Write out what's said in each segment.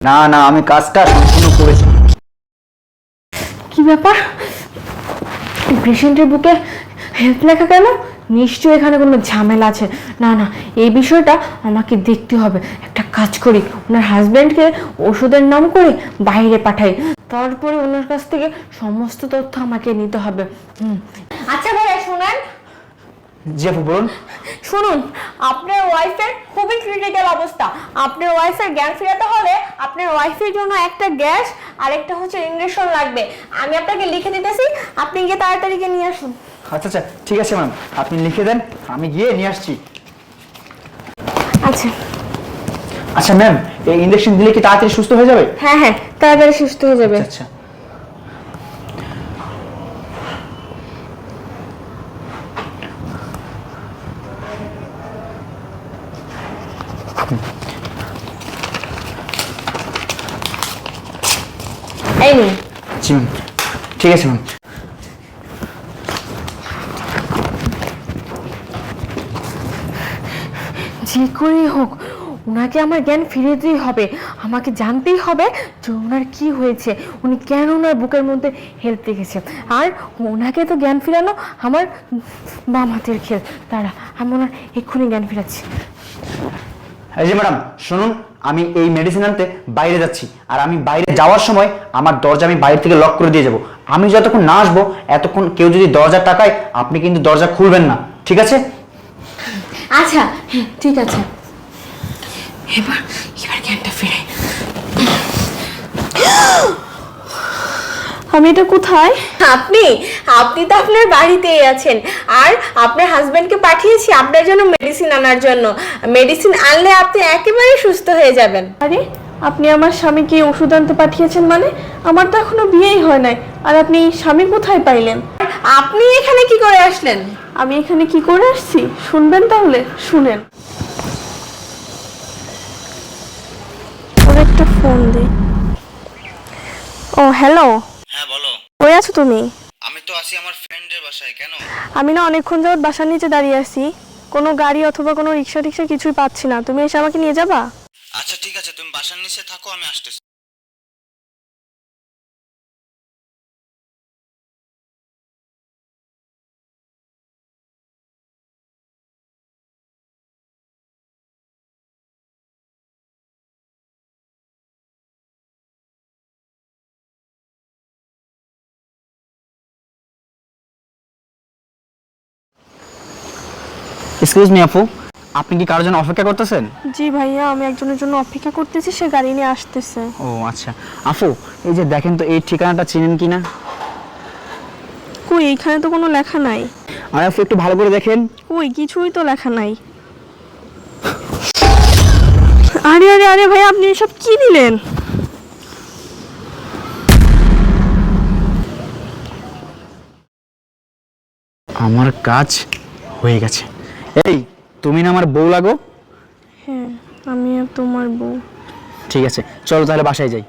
না না, আমি কাজটা সম্পূর্ণ করেছি। কি ব্যাপার, পেশেন্টের বুকে হেলথ লেখা কেন? নিশ্চয়ই এখানে কোনো ঝামেলা আছে। না না, এই বিষয়টা আমাকে দেখতে হবে। একটা কাজ করি, ওনার হাজব্যান্ডকে ওষুধের নাম করে বাইরে পাঠাই, তারপরে ওনার কাছ থেকে সমস্ত তথ্য আমাকে নিতে হবে। আচ্ছা ভাইয়া শোনেন। জি আপু বলুন। শুনুন, আপনার ওয়াইফের খুবই ক্রিটিক্যাল অবস্থা। আপনার ওয়াইফের জ্ঞান ফেরাতে হলে আপনার ওয়াইফের জন্য একটা গ্যাস আর একটা হচ্ছে ইনজেকশন লাগবে। আমি আপনাকে লিখে দিতেছি, আপনি গিয়ে তাড়াতাড়ি গিয়ে নিয়ে আসুন। আচ্ছা আচ্ছা ঠিক আছে ম্যাম, আপনি লিখে দেন, আমি গিয়ে নিয়ে আসছি। আচ্ছা আচ্ছা ম্যাম, এই ইনজেকশন দিলে কি তাড়াতাড়ি সুস্থ হয়ে যাবে? হ্যাঁ হ্যাঁ, তাড়াতাড়ি সুস্থ হয়ে যাবে। আচ্ছা এই নিন। জি ম্যাম, ঠিক আছে ম্যাম। যে করেই হোক ওনাকে আমার জ্ঞান ফিরিয়েতেই হবে। আমাকে জানতেই হবে যে ওনার কি হয়েছে, উনি কেন ওনার বুকের মধ্যে হেল্প রেখেছে। আর ওনাকে তো জ্ঞান ফিরানো আমার বাম হাতের খেল। তারা আমি ওনার এক্ষুনি জ্ঞান ফিরাচ্ছি। এই যে ম্যাডাম শুনুন, আমি এই মেডিসিন আনতে বাইরে যাচ্ছি, আর আমি বাইরে যাওয়ার সময় আমার দরজা আমি বাইরে থেকে লক করে দিয়ে যাব। আমি যতক্ষণ না আসবো এতক্ষণ কেউ যদি দরজা টাকায়, আপনি কিন্তু দরজা খুলবেন না, ঠিক আছে? আচ্ছা ঠিক আছে, এবার জ্ঞানটা ফিরে। আমি এটা কোথায়? আপনি আপনি তো আপনার বাড়িতেই আছেন, আর আপনার হাজবেন্ডকে পাঠিয়েছি আপনার জন্য মেডিসিন আনার জন্য। মেডিসিন আনলে আপনি একেবারে সুস্থ হয়ে যাবেন। আরে আপনি আমার স্বামীকে ওষুধ আনতে পাঠিয়েছেন মানে? আমার তো এখনো বিয়েই হয় নাই, আর আপনি স্বামী কোথায় পাইলেন? আপনি এখানে কি করে আসলেন? আমি এখানে কি করে আসছি শুনবেন? তাহলে শুনেন। ওর একটা ফোন দে। ও হ্যালো। হ্যাঁ বলো। কই আছো তুমি? আমি তো আছি আমার ফ্রেন্ডের বাসায়। কেন? আমি না অনেকক্ষণ যাবত বাসার নিচে দাঁড়িয়ে আছি, কোনো গাড়ি অথবা কোনো রিক্সা টিক্সা কিছুই পাচ্ছি না। তুমি এসে আমাকে নিয়ে যাবা? আচ্ছা ঠিক আছে, তুমি বাসার নিচে থাকো, আমি আসতেছি। এক্সকিউজ মি আপু, আপনি কি কারোর জন্য অপেক্ষা করতেছেন? জি ভাইয়া, আমি একজনের জন্য অপেক্ষা করতেছি, সে গাড়ি নিয়ে আসতেছে। ও আচ্ছা আপু, এই যে দেখেন তো এই ঠিকানাটা চিনেন কিনা? কই, এইখানে তো কোনো লেখা নাই। আর আপু একটু ভালো করে দেখেন। কই, কিছুই তো লেখা নাই। আরে আরে আরে ভাই, আপনি এসব কি দিলেন? আমার কাজ হয়ে গেছে। এই তুমি না আমার বউ লাগো? হ্যাঁ, আমি আর তোমার বউ। ঠিক আছে চলো তাহলে বাসায় যাই।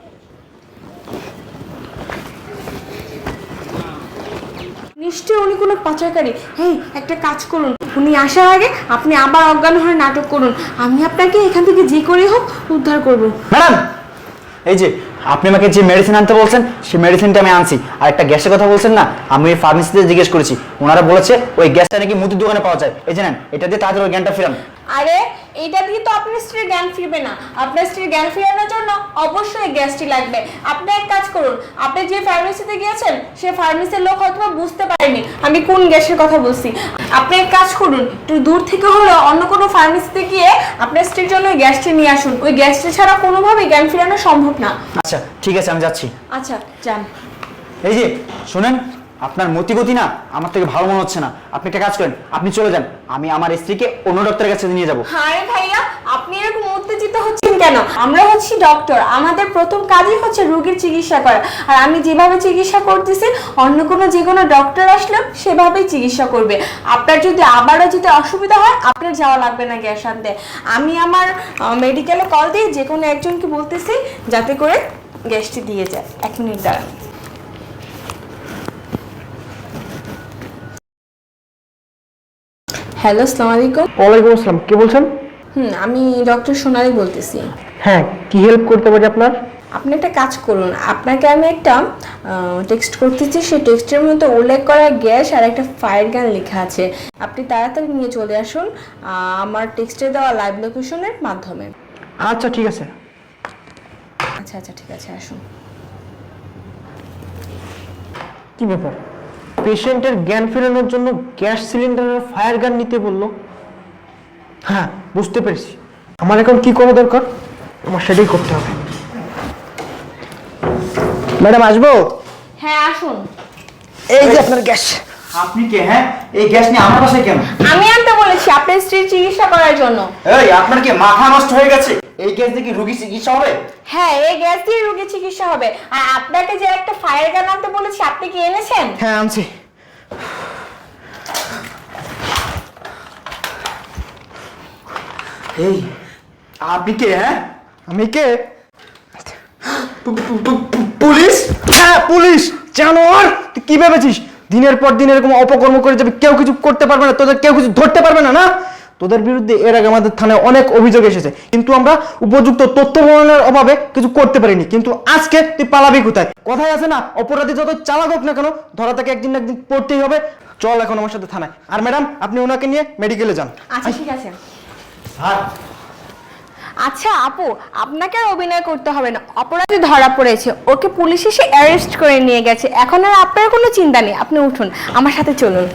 নিশ্চয়ই উনি কোনো পাচারকারী। হেই, একটা কাজ করুন, উনি আসার আগে আপনি আবার অজ্ঞান হয়ে নাটক করুন। আমি আপনাকে এখান থেকে যে করে হোক উদ্ধার করব। ম্যাডাম, এই যে আপনি আমাকে যে মেডিসিন আনতে বলছেন সেই মেডিসিনটা আমি আনছি। আর একটা গ্যাসের কথা বলছেন না, আমি ওই ফার্মেসিতে জিজ্ঞেস করেছি, ওনারা বলেছে ওই গ্যাসটা নাকি মুদির দোকানে পাওয়া যায়। এই জানেন, এটা দিয়ে তাড়াতাড়ি ওই জ্ঞানটা ফিরান। আরে এইটা দিয়ে তো আপনার স্ত্রীর জ্ঞান ফিরবে না। আপনার স্ত্রীর জ্ঞান ফেরানোর জন্য অবশ্যই গ্যাসটি লাগবে। আপনি এক কাজ করুন, আপনি যে ফার্মেসিতে গিয়েছেন সে ফার্মেসির লোক হয়তো বুঝতে পারেনি আমি কোন গ্যাসের কথা বলছি। আপনি এক কাজ করুন, একটু দূর থেকে হলেও অন্য কোনো ফার্মেসিতে গিয়ে আপনার স্ত্রীর জন্য ওই গ্যাসটি নিয়ে আসুন। ওই গ্যাসটি ছাড়া কোনোভাবেই জ্ঞান ফেরানো সম্ভব না। আচ্ছা ঠিক আছে, আমি যাচ্ছি। আচ্ছা যান। এই যে শোনেন, আপনার মতিগতি না আমার থেকে ভালো মনে হচ্ছে না। আপনি একটা কাজ করেন, আপনি চলে যান, আমি আমার স্ত্রীকে অন্য ডক্টরের কাছে নিয়ে যাবো। আরে ভাইয়া, আপনি এরকম উত্তেজিত হচ্ছেন কেন? আমরা হচ্ছি ডক্টর, আমাদের প্রথম কাজই হচ্ছে রোগীর চিকিৎসা করা। আর আমি যেভাবে চিকিৎসা করতেছি অন্য কোনো যে কোনো ডক্টর আসলেও সেভাবেই চিকিৎসা করবে। আপনার যদি আবারও যদি অসুবিধা হয় আপনার যাওয়া লাগবে না গ্যাস আনতে। আমি আমার মেডিকেলে কল দিয়ে যে কোনো একজনকে বলতেছি যাতে করে গ্যাসটি দিয়ে যায়। 1 মিনিট দাঁড়ান। হ্যালো, আসসালামু আলাইকুম। ওয়ালাইকুম আসসালাম, কে বলছেন? আমি ডক্টর সোনালি বলতেছি। হ্যাঁ, কি হেল্প করতে পারি আপনার? আপনি একটা কাজ করুন, আপনাকে আমি একটা টেক্সট করতেছি, সেই টেক্সটের মধ্যে উল্লেখ করা গ্যাস আর একটা ফায়ার গান লেখা আছে। আপনি তাড়াতাড়ি নিয়ে চলে আসুন আমার টেক্সটে দেওয়া লাইভ লোকেশনের মাধ্যমে। আচ্ছা ঠিক আছে। আচ্ছা ঠিক আছে, আসুন। কি ব্যাপার, পেশেন্টের জ্ঞান ফেরানোর জন্য গ্যাস সিলিন্ডারের ফায়ার গান নিতে বললো? হ্যাঁ, বুঝতে পেরেছি। আমার এখন কি করা দরকার, আমার সেটাই করতে হবে। ম্যাডাম আসবো? হ্যাঁ আসুন। এই যে আপনার গ্যাস। আপনি কে? হ্যাঁ, এই গ্যাস নিয়ে আমার বাসায় কেন? আমি আনতে বলেছি আপনার স্ত্রীর চিকিৎসা করার জন্য। এই, আপনার কি মাথা নষ্ট হয়ে গেছে? এই গ্যাস দিয়ে কি রোগী চিকিৎসা হবে? হ্যাঁ, এই গ্যাস দিয়ে রোগীর চিকিৎসা হবে। আর আপনাকে যে একটা ফায়ার গান আনতে বলেছি, আপনি কি এনেছেন? হ্যাঁ আনছি। এই, আপনি কে? হ্যাঁ, আমি কে? পুলিশ? হ্যাঁ পুলিশ। জানোয়ার, তুই কি ভেবেছিস দিনের পর দিন এরকম অপকর্ম করে যাবে, কেউ কিছু করতে পারবে না, তোদের কেউ কিছু ধরতে পারবে না? না, তোদের বিরুদ্ধে এর আগে আমাদের থানায় অনেক অভিযোগ এসেছে, কিন্তু আমরা উপযুক্ত তথ্য প্রমাণের অভাবে কিছু করতে পারিনি। কিন্তু আজকে তুই পালাবি কোথায়? কথায় আছে না, অপরাধী যত চালাক হোক না কেন, ধরা তাকে একদিন না একদিন পড়তেই হবে। চল এখন আমার সাথে থানায়। আর ম্যাডাম, আপনি ওনাকে নিয়ে মেডিকেলে যান। আচ্ছা ঠিক আছে। স্যার, আচ্ছা আপু, আপনাকে আর অভিনয় করতে হবে না, অপরাধী ধরা পড়েছে, ওকে পুলিশ এসে অ্যারেস্ট করে নিয়ে গেছে। এখন আর আপনার কোনো চিন্তা নেই, আপনি উঠুন, আমার সাথে চলুন।